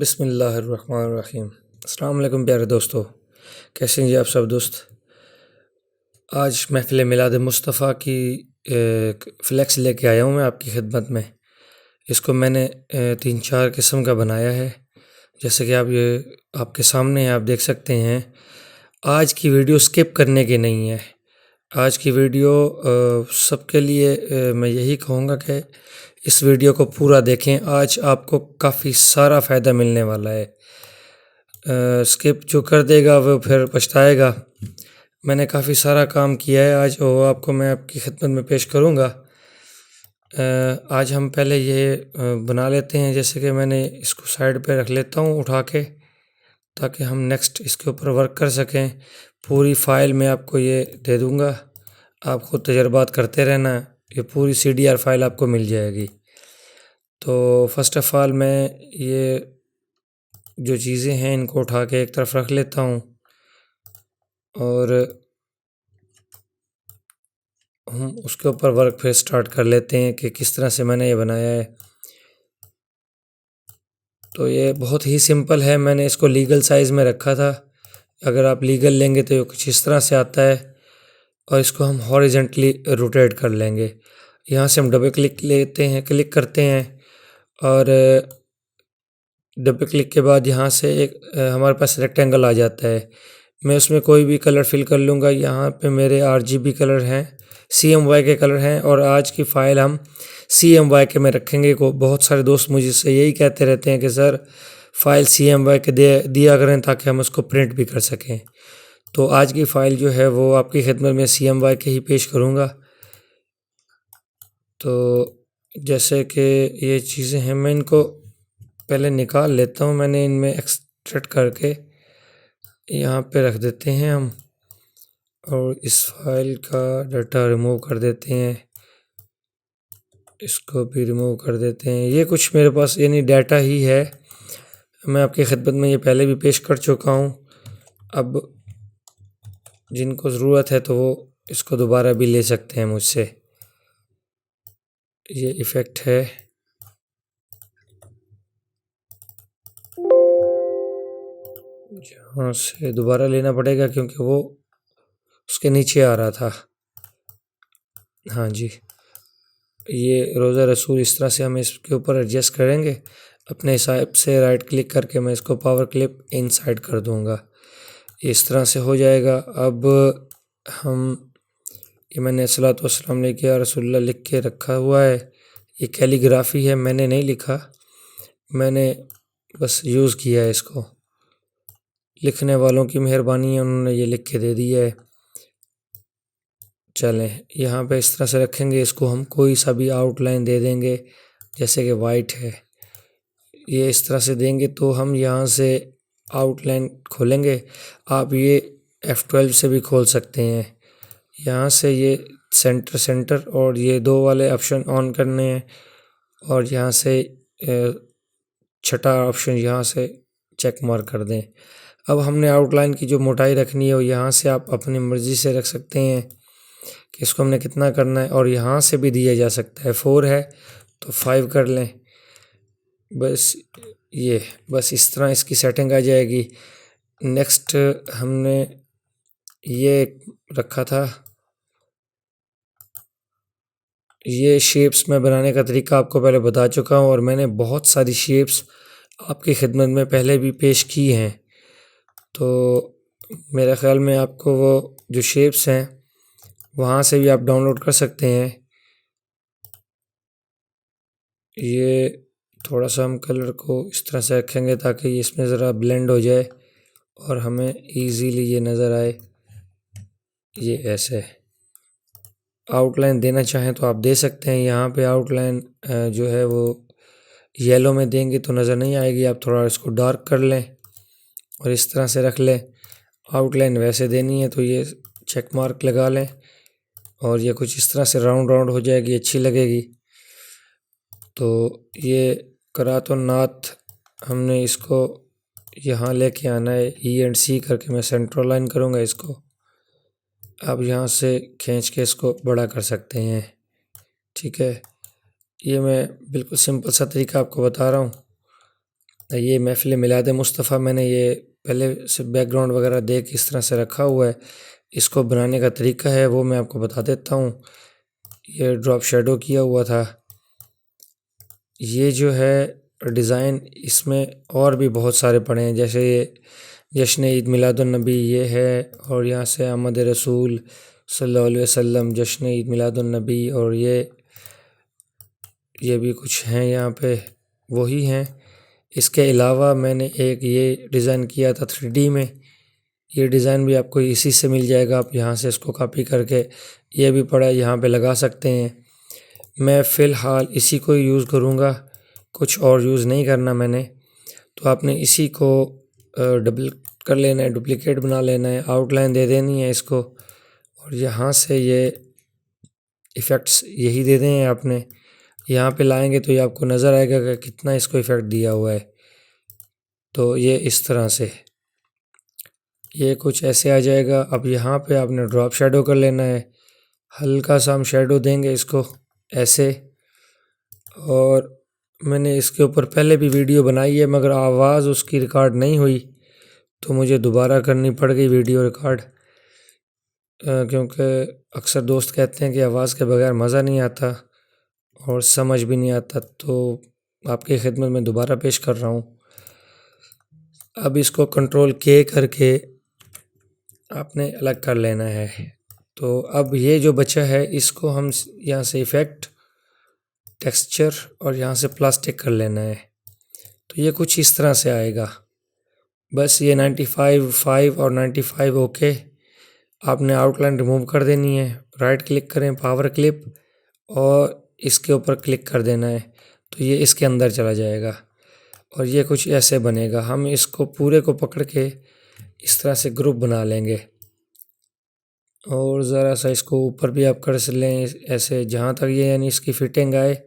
बिस्मिल्लाहिर्रहमानिर्रहीम। अस्सलाम वालेकुम प्यारे दोस्तों, कैसे हैं जी आप सब दोस्त। आज महफ़िल मिलाद मुस्तफ़ा की फ़्लेक्स लेके आया हूँ मैं आपकी खिदमत में। इसको मैंने 3-4 किस्म का बनाया है, जैसे कि आप ये आपके सामने है, आप देख सकते हैं। आज की वीडियो स्किप करने की नहीं है। आज की वीडियो सबके लिए मैं यही कहूँगा कि इस वीडियो को पूरा देखें। आज आपको काफ़ी सारा फ़ायदा मिलने वाला है। स्किप जो कर देगा वो फिर पछताएगा। मैंने काफ़ी सारा काम किया है आज, और आपको मैं आपकी खिदमत में पेश करूँगा। आज हम पहले ये बना लेते हैं, जैसे कि मैंने इसको साइड पे रख लेता हूँ उठा के, ताकि हम नेक्स्ट इसके ऊपर वर्क कर सकें। पूरी फ़ाइल मैं आपको ये दे दूँगा, आप खुद तजर्बात करते रहना। ये पूरी CDR फाइल आपको मिल जाएगी। तो फर्स्ट ऑफ़ ऑल मैं ये जो चीज़ें हैं इनको उठा के एक तरफ रख लेता हूँ, और हम उसके ऊपर वर्क फिर स्टार्ट कर लेते हैं कि किस तरह से मैंने ये बनाया है। तो ये बहुत ही सिंपल है। मैंने इसको लीगल साइज़ में रखा था। अगर आप लीगल लेंगे तो ये कुछ इस तरह से आता है, और इसको हम हॉरिजेंटली रोटेट कर लेंगे। यहाँ से हम डबल क्लिक लेते हैं, क्लिक करते हैं, और डबल क्लिक के बाद यहाँ से एक हमारे पास रेक्टेंगल आ जाता है। मैं उसमें कोई भी कलर फिल कर लूँगा। यहाँ पे मेरे RGB कलर हैं, CMYK के कलर हैं, और आज की फ़ाइल हम CMYK में रखेंगे। को बहुत सारे दोस्त मुझसे यही कहते रहते हैं कि सर फ़ाइल CMYK दिया करें ताकि हम उसको प्रिंट भी कर सकें। तो आज की फ़ाइल जो है वो आपकी खिदमत में CMYK ही पेश करूँगा। तो जैसे कि ये चीज़ें हैं, मैं इनको पहले निकाल लेता हूँ। मैंने इनमें एक्सट्रैक्ट करके यहाँ पे रख देते हैं हम, और इस फाइल का डाटा रिमूव कर देते हैं। इसको भी रिमूव कर देते हैं। ये कुछ मेरे पास यानी डाटा ही है, मैं आपकी खिदमत में ये पहले भी पेश कर चुका हूँ। अब जिनको ज़रूरत है तो वो इसको दोबारा भी ले सकते हैं मुझसे। ये इफ़ेक्ट है, यहाँ से दोबारा लेना पड़ेगा क्योंकि वो उसके नीचे आ रहा था। हाँ जी, ये रोज़ा रसूल इस तरह से हम इसके ऊपर एडजस्ट करेंगे। अपने हिसाब से राइट क्लिक करके मैं इसको पावर क्लिप इनसाइड कर दूँगा। इस तरह से हो जाएगा। अब हम ये मैंने अस्सलातु वस्सलाम अलैका या रसूलल्लाह लिख के रखा हुआ है। ये कैलीग्राफी है, मैंने नहीं लिखा, मैंने बस यूज़ किया है इसको। लिखने वालों की मेहरबानी है, उन्होंने ये लिख के दे दिया है। चलें, यहाँ पे इस तरह से रखेंगे। इसको हम कोई सा भी आउटलाइन दे देंगे, जैसे कि वाइट है। ये इस तरह से देंगे तो हम यहाँ से आउटलाइन खोलेंगे। आप ये F12 से भी खोल सकते हैं। यहाँ से ये सेंटर और ये 2 वाले ऑप्शन ऑन करने हैं, और यहाँ से छठा ऑप्शन यहाँ से चेक मार्क कर दें। अब हमने आउटलाइन की जो मोटाई रखनी है वो यहाँ से आप अपनी मर्ज़ी से रख सकते हैं कि इसको हमने कितना करना है, और यहाँ से भी दिया जा सकता है। 4 है तो 5 कर लें। बस इस तरह इसकी सेटिंग आ जाएगी। नेक्स्ट हमने ये रखा था, ये शेप्स में बनाने का तरीका आपको पहले बता चुका हूँ, और मैंने बहुत सारी शेप्स आपकी खिदमत में पहले भी पेश की हैं। तो मेरे ख़्याल में आपको वो जो शेप्स हैं वहाँ से भी आप डाउनलोड कर सकते हैं। ये थोड़ा सा हम कलर को इस तरह से रखेंगे ताकि इसमें ज़रा ब्लेंड हो जाए और हमें इजीली ये नज़र आए। ये ऐसे आउटलाइन देना चाहें तो आप दे सकते हैं। यहाँ पे आउटलाइन जो है वो येलो में देंगे तो नज़र नहीं आएगी। आप थोड़ा इसको डार्क कर लें और इस तरह से रख लें। आउटलाइन वैसे देनी है तो ये चेक मार्क लगा लें, और ये कुछ इस तरह से राउंड हो जाएगी, अच्छी लगेगी। तो ये करातो नाथ हमने इसको यहाँ लेके आना है। E एंड C करके मैं सेंट्रल लाइन करूँगा इसको। अब यहाँ से खींच के इसको बड़ा कर सकते हैं, ठीक है। ये मैं बिल्कुल सिंपल सा तरीका आपको बता रहा हूँ। ये महफ़िल मिलाद मुस्तफ़ा मैंने ये पहले से बैकग्राउंड वगैरह देख इस तरह से रखा हुआ है। इसको बनाने का तरीका है वो मैं आपको बता देता हूँ। ये ड्रॉप शेडो किया हुआ था। ये जो है डिज़ाइन इसमें और भी बहुत सारे पड़े हैं, जैसे ये जश्न ईद मिलादुन्नबी ये है, और यहाँ से आमद रसूल सल्लल्लाहु अलैहि वसल्लम जश्न ईद मिलादुन्नबी, और ये भी कुछ हैं यहाँ पे वही हैं। इसके अलावा मैंने एक ये डिज़ाइन किया था 3D में। ये डिज़ाइन भी आपको इसी से मिल जाएगा, आप यहाँ से इसको कॉपी करके ये भी पड़ा है यहाँ पे लगा सकते हैं। मैं फ़िलहाल इसी को यूज़ करूँगा, कुछ और यूज़ नहीं करना मैंने। तो आपने इसी को डबल कर लेना है, डुप्लीकेट बना लेना है, आउटलाइन दे देनी है इसको, और यहाँ से ये इफ़ेक्ट्स यही दे दें आपने। यहाँ पे लाएंगे तो ये आपको नज़र आएगा कि कितना इसको इफ़ेक्ट दिया हुआ है। तो ये इस तरह से ये कुछ ऐसे आ जाएगा। अब यहाँ पे आपने ड्रॉप शेडो कर लेना है, हल्का सा हम शेडो देंगे इसको ऐसे। और मैंने इसके ऊपर पहले भी वीडियो बनाई है मगर आवाज़ उसकी रिकॉर्ड नहीं हुई, तो मुझे दोबारा करनी पड़ गई वीडियो रिकॉर्ड, क्योंकि अक्सर दोस्त कहते हैं कि आवाज़ के बगैर मज़ा नहीं आता और समझ भी नहीं आता। तो आपकी खिदमत में दोबारा पेश कर रहा हूँ। अब इसको कंट्रोल के करके आपने अलग कर लेना है। तो अब ये जो बचा है इसको हम यहाँ से इफ़ेक्ट, टेक्सचर और यहाँ से प्लास्टिक कर लेना है। तो ये कुछ इस तरह से आएगा। बस ये 95 और 95 ओके। आपने आउटलाइन रिमूव कर देनी है, राइट क्लिक करें, पावर क्लिप, और इसके ऊपर क्लिक कर देना है तो ये इसके अंदर चला जाएगा और ये कुछ ऐसे बनेगा। हम इसको पूरे को पकड़ के इस तरह से ग्रुप बना लेंगे, और ज़रा सा इसको ऊपर भी आप कर लें ऐसे, जहाँ तक ये यानी इसकी फिटिंग आए।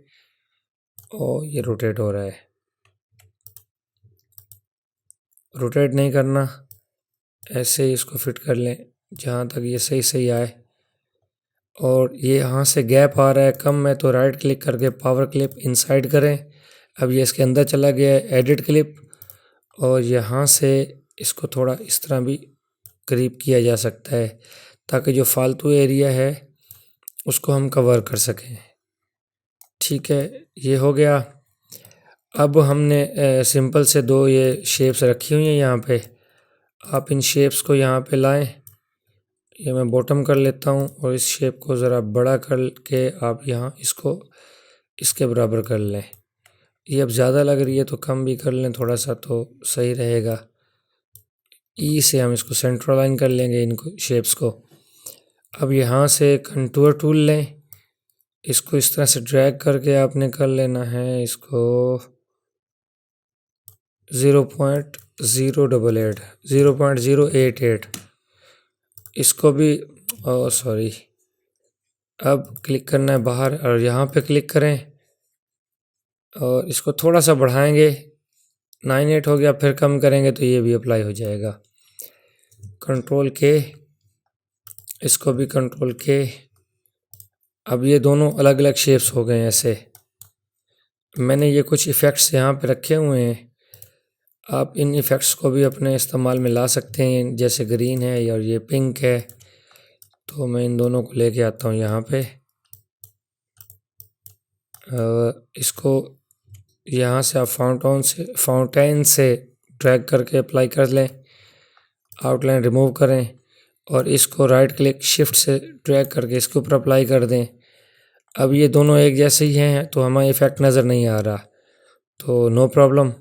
और ये रोटेट हो रहा है, रोटेट नहीं करना, ऐसे ही इसको फिट कर लें जहाँ तक ये सही आए। और ये यहाँ से गैप आ रहा है कम है तो राइट क्लिक करके पावर क्लिप इनसाइड करें। अब ये इसके अंदर चला गया है, एडिट क्लिप, और यहाँ से इसको थोड़ा इस तरह भी करीब किया जा सकता है ताकि जो फालतू एरिया है उसको हम कवर कर सकें। ठीक है, ये हो गया। अब हमने सिंपल से दो ये शेप्स रखी हुई हैं यहाँ पे। आप इन शेप्स को यहाँ पे लाएं, ये मैं बॉटम कर लेता हूँ और इस शेप को ज़रा बड़ा कर के आप यहाँ इसको इसके बराबर कर लें। ये अब ज़्यादा लग रही है तो कम भी कर लें थोड़ा सा तो सही रहेगा। ई से हम इसको सेंटर लाइन कर लेंगे इनको शेप्स को। अब यहाँ से कंटूर टूल लें, इसको इस तरह से ड्रैग करके आपने कर लेना है इसको 0.088 इसको भी सॉरी। अब क्लिक करना है बाहर और यहाँ पे क्लिक करें और इसको थोड़ा सा बढ़ाएंगे, 98 हो गया, फिर कम करेंगे तो ये भी अप्लाई हो जाएगा। कंट्रोल के, इसको भी कंट्रोल के। अब ये दोनों अलग अलग शेप्स हो गए ऐसे। मैंने ये कुछ इफ़ेक्ट्स यहाँ पे रखे हुए हैं, आप इन इफ़ेक्ट्स को भी अपने इस्तेमाल में ला सकते हैं, जैसे ग्रीन है और ये पिंक है। तो मैं इन दोनों को लेके आता हूँ यहाँ पे, इसको यहाँ से आप फाउंटेन से ड्रैग करके अप्लाई कर लें, आउटलाइन रिमूव करें और इसको राइट क्लिक शिफ्ट से ड्रैग करके इसके ऊपर अप्लाई कर दें। अब ये दोनों एक जैसे ही हैं तो हमें इफ़ेक्ट नज़र नहीं आ रहा, तो नो प्रॉब्लम।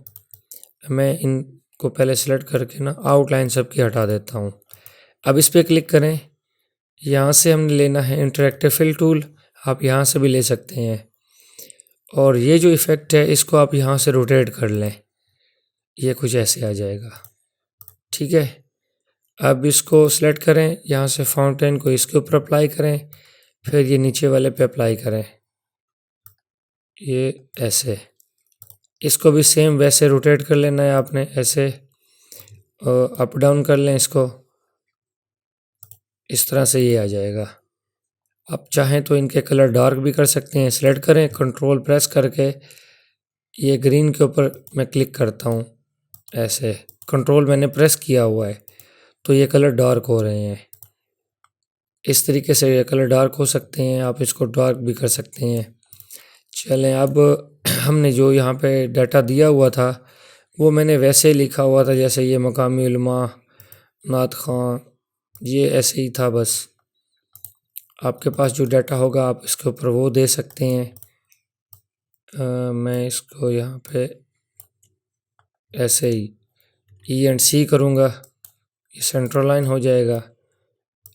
मैं इनको पहले सेलेक्ट करके ना आउटलाइन सबकी हटा देता हूँ। अब इस पर क्लिक करें, यहाँ से हमने लेना है इंटरैक्टिव फिल टूल, आप यहाँ से भी ले सकते हैं। और ये जो इफ़ेक्ट है इसको आप यहाँ से रोटेट कर लें, ये कुछ ऐसे आ जाएगा। ठीक है, अब इसको सेलेक्ट करें, यहाँ से फाउंटेन को इसके ऊपर अप्लाई करें, फिर ये नीचे वाले पे अप्लाई करें, ये ऐसे। इसको भी सेम वैसे रोटेट कर लेना है आपने ऐसे, अप डाउन कर लें इसको, इस तरह से ये आ जाएगा। आप चाहें तो इनके कलर डार्क भी कर सकते हैं। सेलेक्ट करें, कंट्रोल प्रेस करके ये ग्रीन के ऊपर मैं क्लिक करता हूँ, ऐसे कंट्रोल मैंने प्रेस किया हुआ है तो ये कलर डार्क हो रहे हैं। इस तरीके से ये कलर डार्क हो सकते हैं, आप इसको डार्क भी कर सकते हैं। चलें अब हमने जो यहाँ पे डाटा दिया हुआ था वो मैंने वैसे ही लिखा हुआ था जैसे ये मकामी उलमा, नात ख़ां, ये ऐसे ही था। बस आपके पास जो डाटा होगा आप इसके ऊपर वो दे सकते हैं। मैं इसको यहाँ पे ऐसे ही E&C करूँगा, ये सेंट्रल लाइन हो जाएगा।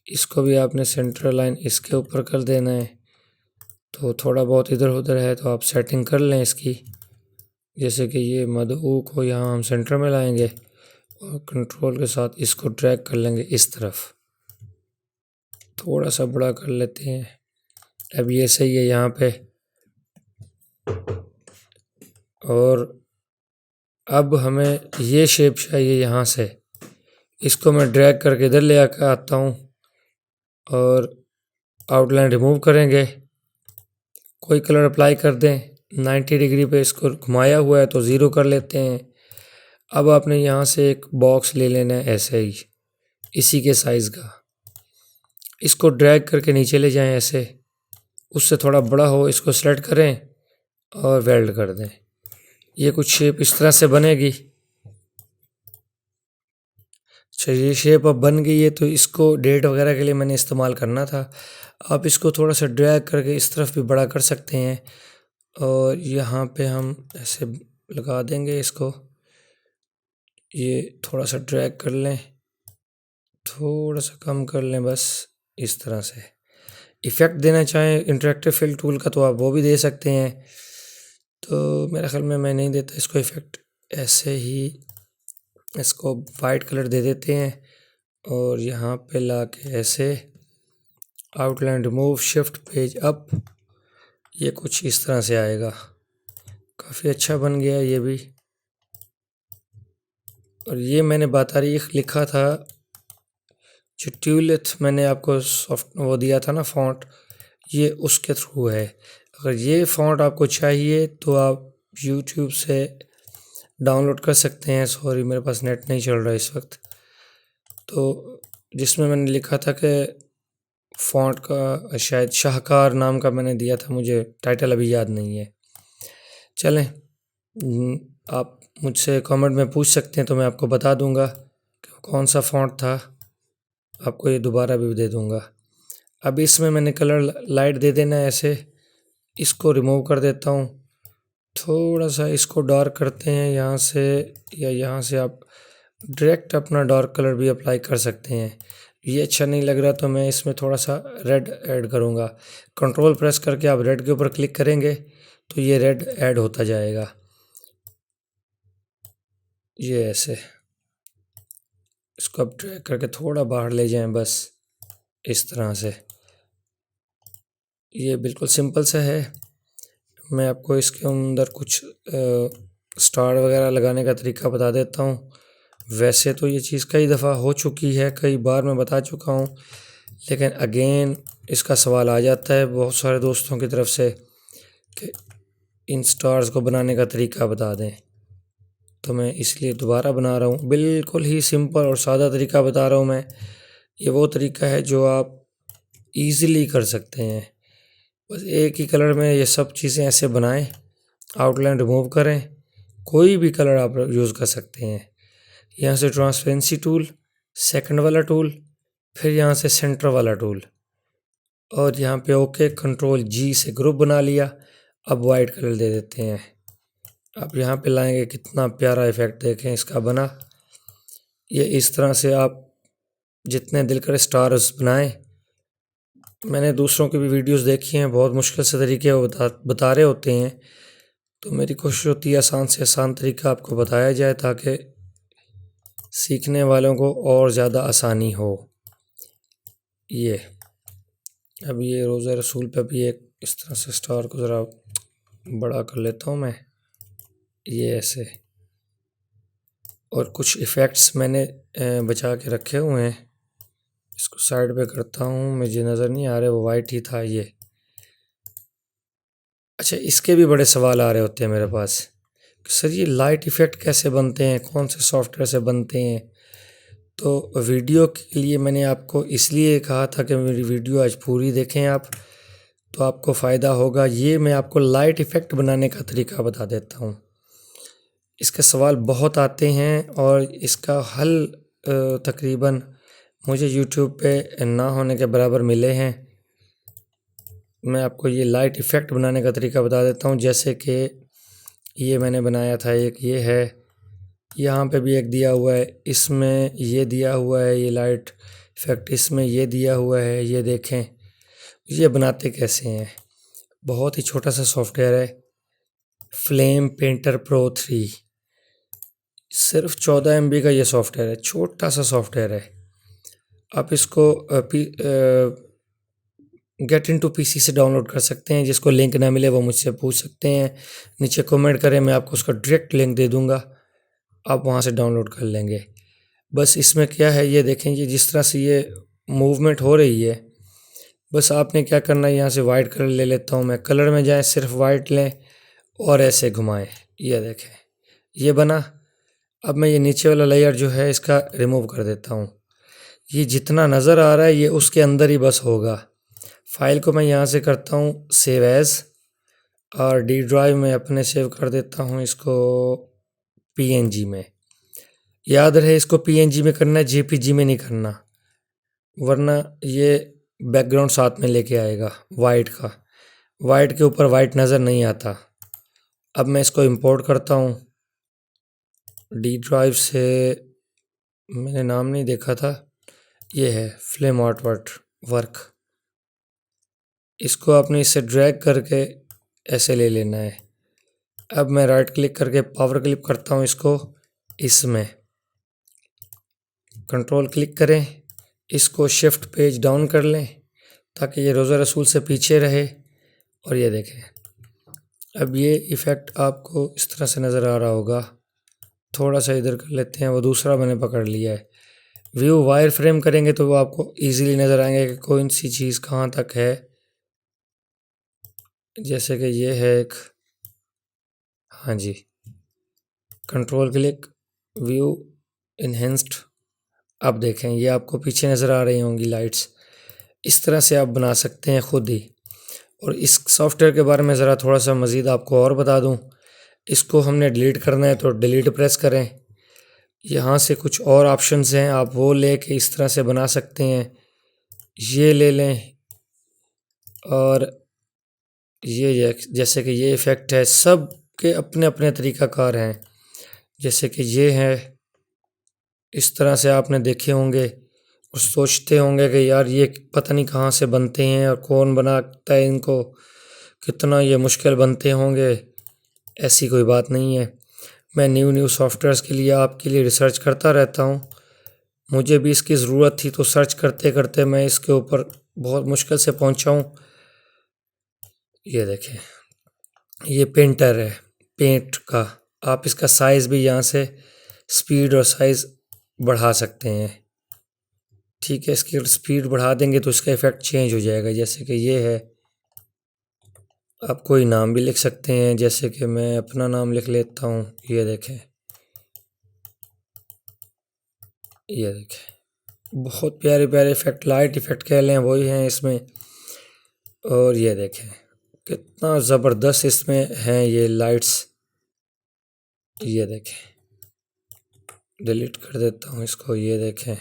इसको भी आपने सेंट्रल लाइन इसके ऊपर कर देना है। तो थोड़ा बहुत इधर उधर है तो आप सेटिंग कर लें इसकी, जैसे कि ये मदऊ को यहाँ हम सेंटर में लाएंगे और कंट्रोल के साथ इसको ड्रैग कर लेंगे इस तरफ, थोड़ा सा बड़ा कर लेते हैं। अब ये सही है यहाँ पे। और अब हमें ये शेप चाहिए यहाँ से, इसको मैं ड्रैग करके इधर ले आकर आता हूँ और आउटलाइन रिमूव करेंगे। कोई कलर अप्लाई कर दें, 90 डिग्री पे इसको घुमाया हुआ है तो ज़ीरो कर लेते हैं। अब आपने यहाँ से एक बॉक्स ले लेना है ऐसे ही, इसी के साइज़ का। इसको ड्रैग करके नीचे ले जाएं ऐसे, उससे थोड़ा बड़ा हो इसको सेलेक्ट करें और वेल्ड कर दें। ये कुछ शेप इस तरह से बनेगी। अच्छा, ये शेप अब बन गई है तो इसको डेट वगैरह के लिए मैंने इस्तेमाल करना था। आप इसको थोड़ा सा ड्रैग करके इस तरफ भी बड़ा कर सकते हैं और यहाँ पे हम ऐसे लगा देंगे इसको। ये थोड़ा सा ड्रैग कर लें, थोड़ा सा कम कर लें, बस इस तरह से। इफ़ेक्ट देना चाहें इंटरेक्टिव फिल टूल का तो आप वो भी दे सकते हैं, तो मेरे ख्याल में मैं नहीं देता इसको इफ़ेक्ट। ऐसे ही इसको वाइट कलर दे देते हैं और यहाँ पे ला के ऐसे outline remove, shift page up, ये कुछ इस तरह से आएगा। काफ़ी अच्छा बन गया ये भी। और ये मैंने बातारीख लिखा था, जो ट्यूलिथ मैंने आपको सॉफ्ट वो दिया था ना फ़ॉन्ट, ये उसके थ्रू है। अगर ये फ़ॉन्ट आपको चाहिए तो आप यूट्यूब से डाउनलोड कर सकते हैं। सॉरी मेरे पास नेट नहीं चल रहा इस वक्त। तो जिसमें मैंने लिखा था कि फ़ॉन्ट का शायद शाहकार नाम का मैंने दिया था, मुझे टाइटल अभी याद नहीं है। चलें, आप मुझसे कमेंट में पूछ सकते हैं तो मैं आपको बता दूंगा कि कौन सा फ़ॉन्ट था, आपको ये दोबारा भी दे दूंगा। अब इसमें मैंने कलर लाइट दे देना है ऐसे, इसको रिमूव कर देता हूँ। थोड़ा सा इसको डार्क करते हैं यहाँ से, या यहाँ से आप डायरेक्ट अपना डार्क कलर भी अप्लाई कर सकते हैं। ये अच्छा नहीं लग रहा तो मैं इसमें थोड़ा सा रेड ऐड करूँगा। कंट्रोल प्रेस करके आप रेड के ऊपर क्लिक करेंगे तो ये रेड ऐड होता जाएगा। ये ऐसे इसको आप ड्रैग करके थोड़ा बाहर ले जाएं, बस इस तरह से। ये बिल्कुल सिंपल सा है। मैं आपको इसके अंदर कुछ स्टार वगैरह लगाने का तरीका बता देता हूँ। वैसे तो ये चीज़ कई दफ़ा हो चुकी है, कई बार मैं बता चुका हूँ, लेकिन अगेन इसका सवाल आ जाता है बहुत सारे दोस्तों की तरफ से कि इन स्टार्स को बनाने का तरीका बता दें, तो मैं इसलिए दोबारा बना रहा हूँ। बिल्कुल ही सिंपल और सादा तरीका बता रहा हूँ मैं। ये वो तरीका है जो आप ईज़िली कर सकते हैं। बस एक ही कलर में ये सब चीज़ें ऐसे बनाएं, आउटलाइन रिमूव करें, कोई भी कलर आप यूज़ कर सकते हैं। यहाँ से ट्रांसपेरेंसी टूल, सेकंड वाला टूल, फिर यहाँ से सेंटर वाला टूल, और यहाँ पे ओके, कंट्रोल जी से ग्रुप बना लिया। अब वाइट कलर दे देते हैं। अब यहाँ पे लाएंगे, कितना प्यारा इफेक्ट देखें इसका बना। ये इस तरह से आप जितने दिल करे स्टार्स बनाएं। मैंने दूसरों की भी वीडियोस देखी हैं, बहुत मुश्किल से तरीके वो बता रहे होते हैं, तो मेरी कोशिश होती है आसान से आसान तरीका आपको बताया जाए ताकि सीखने वालों को और ज़्यादा आसानी हो। ये अब ये रोज़ा रसूल पे भी एक इस तरह से स्टार को ज़रा बड़ा कर लेता हूँ मैं, ये ऐसे। और कुछ इफ़ेक्ट्स मैंने बचा के रखे हुए हैं, इसको साइड पे करता हूँ, मुझे नज़र नहीं आ रहा, वो वाइट ही था ये। अच्छा, इसके भी बड़े सवाल आ रहे होते हैं मेरे पास सर ये लाइट इफ़ेक्ट कैसे बनते हैं, कौन से सॉफ्टवेयर से बनते हैं? तो वीडियो के लिए मैंने आपको इसलिए कहा था कि मेरी वीडियो आज पूरी देखें आप, तो आपको फ़ायदा होगा। ये मैं आपको लाइट इफ़ेक्ट बनाने का तरीका बता देता हूँ। इसके सवाल बहुत आते हैं और इसका हल तकरीबन मुझे यूट्यूब पे ना होने के बराबर मिले हैं। मैं आपको ये लाइट इफ़ेक्ट बनाने का तरीका बता देता हूँ। जैसे कि ये मैंने बनाया था, एक ये है, यहाँ पे भी एक दिया हुआ है, इसमें ये दिया हुआ है, ये लाइट इफ़ेक्ट इसमें ये दिया हुआ है। ये देखें ये बनाते कैसे हैं। बहुत ही छोटा सा सॉफ्टवेयर है, फ्लेम पेंटर प्रो 3। सिर्फ 14 MB का ये सॉफ्टवेयर है, छोटा सा सॉफ्टवेयर है। आप इसको गेट इन टू PC से डाउनलोड कर सकते हैं। जिसको लिंक ना मिले वो मुझसे पूछ सकते हैं, नीचे कमेंट करें, मैं आपको उसका डायरेक्ट लिंक दे दूंगा, आप वहां से डाउनलोड कर लेंगे। बस इसमें क्या है, ये देखें, ये जिस तरह से ये मूवमेंट हो रही है, बस आपने क्या करना है, यहाँ से वाइट कलर ले लेता हूँ मैं, कलर में जाएं, सिर्फ वाइट लें और ऐसे घुमाएं। ये देखें ये बना। अब मैं ये नीचे वाला लेयर जो है इसका रिमूव कर देता हूँ। ये जितना नज़र आ रहा है ये उसके अंदर ही बस होगा। फाइल को मैं यहाँ से करता हूँ सेव एज़, और डी ड्राइव में अपने सेव कर देता हूँ इसको PNG में। याद रहे इसको PNG में करना है, JPG में नहीं करना, वरना ये बैकग्राउंड साथ में लेके आएगा वाइट का। वाइट के ऊपर वाइट नज़र नहीं आता। अब मैं इसको इंपोर्ट करता हूँ डी ड्राइव से, मैंने नाम नहीं देखा था, ये है फ्लेम आर्ट वर्क। इसको आपने इससे ड्रैग करके ऐसे ले लेना है। अब मैं राइट क्लिक करके पावर क्लिप करता हूँ इसको, इसमें कंट्रोल क्लिक करें, इसको शिफ्ट पेज डाउन कर लें ताकि ये रोज़ा रसूल से पीछे रहे। और ये देखें अब ये इफ़ेक्ट आपको इस तरह से नज़र आ रहा होगा। थोड़ा सा इधर कर लेते हैं, वो दूसरा मैंने पकड़ लिया है। व्यू वायर फ्रेम करेंगे तो वो आपको इजीली नज़र आएंगे कि कौन सी चीज़ कहाँ तक है। जैसे कि ये है एक, हाँ जी, कंट्रोल क्लिक, व्यू इन्हेंस्ड। अब देखें ये आपको पीछे नज़र आ रही होंगी लाइट्स। इस तरह से आप बना सकते हैं खुद ही। और इस सॉफ्टवेयर के बारे में ज़रा थोड़ा सा मज़ीद आपको और बता दूं, इसको हमने डिलीट करना है तो डिलीट प्रेस करें। यहाँ से कुछ और ऑप्शंस हैं, आप वो ले के इस तरह से बना सकते हैं। ये ले लें, और ये जैसे कि ये इफ़ेक्ट है, सब के अपने अपने तरीक़ाकार हैं। जैसे कि ये है, इस तरह से आपने देखे होंगे और सोचते होंगे कि यार ये पता नहीं कहाँ से बनते हैं और कौन बनाता है इनको, कितना ये मुश्किल बनते होंगे। ऐसी कोई बात नहीं है। मैं न्यू सॉफ्टवेयर्स के लिए आपके लिए रिसर्च करता रहता हूँ। मुझे भी इसकी ज़रूरत थी तो सर्च करते करते मैं इसके ऊपर बहुत मुश्किल से पहुँचा हूँ। ये देखें ये पेंटर है पेंट का, आप इसका साइज़ भी यहाँ से स्पीड और साइज़ बढ़ा सकते हैं। ठीक है, इसकी स्पीड बढ़ा देंगे तो इसका इफ़ेक्ट चेंज हो जाएगा। जैसे कि ये है, आप कोई नाम भी लिख सकते हैं, जैसे कि मैं अपना नाम लिख लेता हूँ। ये देखें, ये देखें बहुत प्यारे प्यारे इफ़ेक्ट, लाइट इफ़ेक्ट कह लें वही हैं इसमें। और ये देखें कितना ज़बरदस्त इसमें हैं ये लाइट्स। ये देखें, डिलीट कर देता हूँ इसको। ये देखें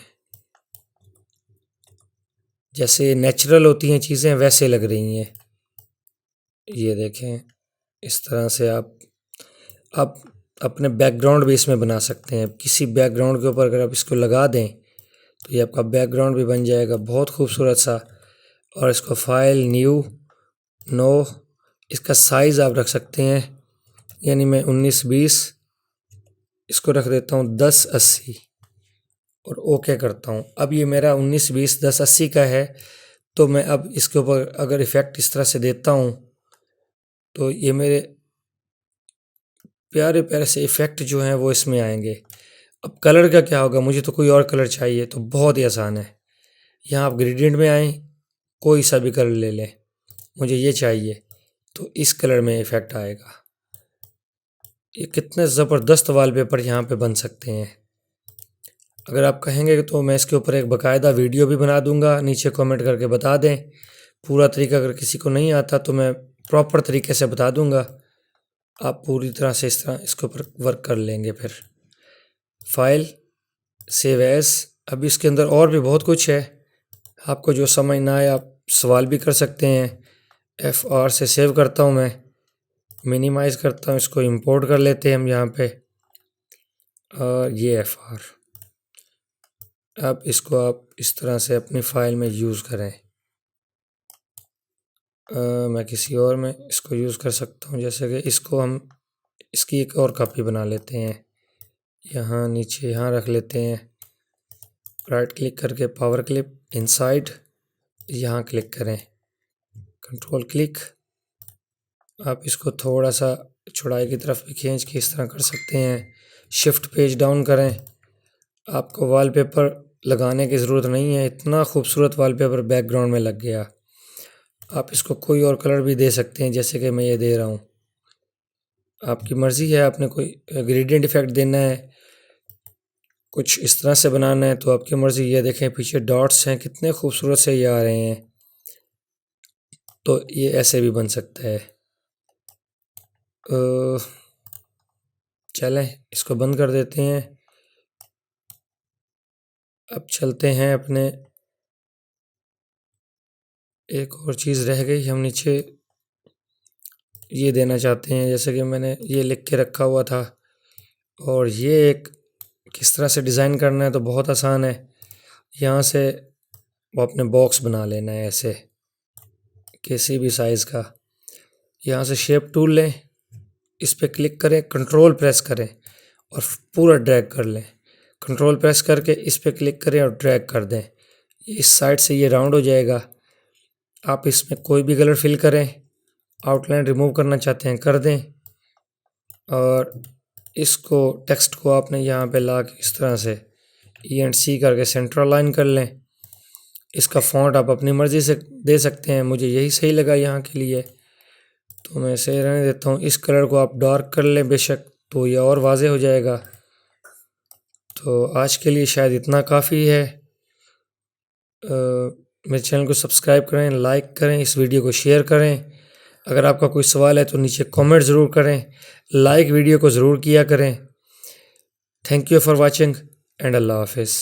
जैसे नेचुरल होती हैं चीज़ें वैसे लग रही हैं। ये देखें इस तरह से आप अपने बैकग्राउंड भी इसमें बना सकते हैं। किसी बैकग्राउंड के ऊपर अगर आप इसको लगा दें तो ये आपका बैकग्राउंड भी बन जाएगा बहुत खूबसूरत सा। और इसको फाइल न्यू नो, इसका साइज़ आप रख सकते हैं, यानी मैं 19-20 इसको रख देता हूँ 10-80 और ओके करता हूँ। अब ये मेरा 19-20-10-80 का है। तो मैं अब इसके ऊपर अगर इफ़ेक्ट इस तरह से देता हूँ तो ये मेरे प्यारे प्यारे से इफ़ेक्ट जो हैं वो इसमें आएंगे। अब कलर का क्या होगा, मुझे तो कोई और कलर चाहिए, तो बहुत ही आसान है। यहाँ आप ग्रेडियंट में आएँ, कोई सा भी कलर ले लें, मुझे ये चाहिए तो इस कलर में इफ़ेक्ट आएगा। ये कितने ज़बरदस्त वॉलपेपर यहाँ पे बन सकते हैं। अगर आप कहेंगे तो मैं इसके ऊपर एक बाकायदा वीडियो भी बना दूंगा, नीचे कमेंट करके बता दें। पूरा तरीका अगर किसी को नहीं आता तो मैं प्रॉपर तरीके से बता दूंगा, आप पूरी तरह से इस तरह इसके ऊपर वर्क कर लेंगे। फिर फाइल, सेव एज। अब इसके अंदर और भी बहुत कुछ है, आपको जो समझ ना आए आप सवाल भी कर सकते हैं। FR से सेव करता हूँ मैं, मिनिमाइज़ करता हूँ, इसको इंपोर्ट कर लेते हैं हम यहाँ पे। और ये FR, अब इसको आप इस तरह से अपनी फ़ाइल में यूज़ करें। मैं किसी और में इसको यूज़ कर सकता हूँ, जैसे कि इसको हम इसकी एक और कॉपी बना लेते हैं। यहाँ नीचे यहाँ रख लेते हैं, राइट क्लिक करके पावर क्लिप, इनसाइड, यहाँ क्लिक करें, कंट्रोल क्लिक। आप इसको थोड़ा सा चौड़ाई की तरफ भी खींच के इस तरह कर सकते हैं। शिफ्ट पेज डाउन करें। आपको वॉलपेपर लगाने की ज़रूरत नहीं है, इतना खूबसूरत वॉलपेपर बैकग्राउंड में लग गया। आप इसको कोई और कलर भी दे सकते हैं, जैसे कि मैं ये दे रहा हूँ, आपकी मर्ज़ी है। आपने कोई ग्रेडियंट इफेक्ट देना है, कुछ इस तरह से बनाना है तो आपकी मर्ज़ी। ये देखें पीछे डॉट्स हैं, कितने खूबसूरत से ये आ रहे हैं। तो ये ऐसे भी बन सकता है। चलें इसको बंद कर देते हैं। अब चलते हैं अपने, एक और चीज़ रह गई, हम नीचे ये देना चाहते हैं, जैसे कि मैंने ये लिख के रखा हुआ था। और ये एक किस तरह से डिज़ाइन करना है तो बहुत आसान है। यहाँ से वो अपने बॉक्स बना लेना है ऐसे, किसी भी साइज़ का। यहाँ से शेप टूल लें, इस पर क्लिक करें, कंट्रोल प्रेस करें और पूरा ड्रैग कर लें। कंट्रोल प्रेस करके इस पर क्लिक करें और ड्रैग कर दें, इस साइड से ये राउंड हो जाएगा। आप इसमें कोई भी कलर फिल करें, आउटलाइन रिमूव करना चाहते हैं कर दें। और इसको टेक्स्ट को आपने यहाँ पे ला के इस तरह से ENC करके सेंटर अलाइन कर लें। इसका फ़ॉन्ट आप अपनी मर्ज़ी से दे सकते हैं, मुझे यही सही लगा यहाँ के लिए तो मैं इसे रहने देता हूँ। इस कलर को आप डार्क कर लें बेशक, तो ये और वाज़े हो जाएगा। तो आज के लिए शायद इतना काफ़ी है। मेरे चैनल को सब्सक्राइब करें, लाइक करें, इस वीडियो को शेयर करें। अगर आपका कोई सवाल है तो नीचे कमेंट ज़रूर करें, लाइक वीडियो को ज़रूर किया करें। Thank you for watching and अल्लाह हाफिज़।